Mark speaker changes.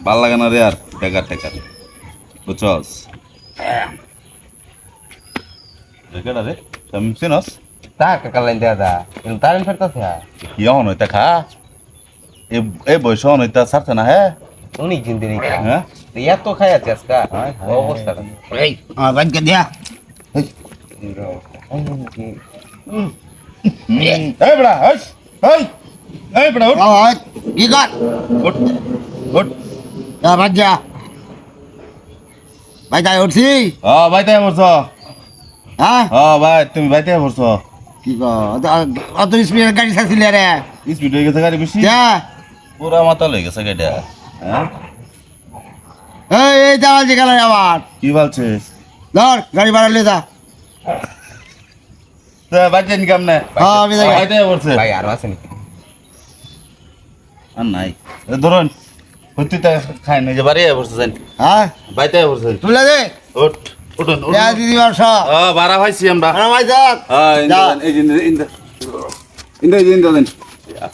Speaker 1: ভাল লাগে না রে আর টেকার বুঝছস টেকাটা রে তুমি চিনস
Speaker 2: টাকা কালাইন দাদা কিন্তু তারিন ফেরতাছে
Speaker 1: ইয়া হনইতা খা এ বয়স হনইতা ছাড়ছে না হ্যাঁ
Speaker 2: অনেক দিন ধরে
Speaker 1: হ্যাঁ
Speaker 2: এত খাই আছে আজকে অবস্থাটা
Speaker 3: এই আমার বাড়িকে দিয়া
Speaker 1: এই বড়া এই বড়া উঠ
Speaker 3: কি কর
Speaker 1: উঠ উঠ
Speaker 3: বাদ যা ভাই তাই উঠছি
Speaker 1: বাইতে পড়ছ
Speaker 3: হ্যাঁ
Speaker 1: ভাই তুমি বাইতে পড়ছ
Speaker 3: কি কর অত স্পিডের গাড়ি চাচ্ছিলি রে
Speaker 1: স্পিড হয়ে গেছে গাড়ি বেশি
Speaker 3: যা
Speaker 1: পুরা মাথা লয়ে গেছে গাড়িটা হ্যাঁ
Speaker 3: এই যাওয়াল যে গেল আবার
Speaker 1: কি বলছে
Speaker 3: ধর গাড়ি ভাড়া লিয়ে যা
Speaker 1: বাইতে ইনকাম না
Speaker 3: আমি যাই।
Speaker 1: বাইতে পড়ছে
Speaker 2: ভাই আরো আছে নাকি
Speaker 1: আর নাই ধরুন হইতে খাই না যে বাড়ি পড়ছে জানি
Speaker 3: হ্যাঁ
Speaker 1: বাইতে পড়ছে
Speaker 3: তুলে দে
Speaker 1: উঠ উঠুন
Speaker 3: দিদি বর্ষ
Speaker 1: ভাড়া পাইছি আমরা
Speaker 3: ভাই যাক
Speaker 1: এই যে ইন্দা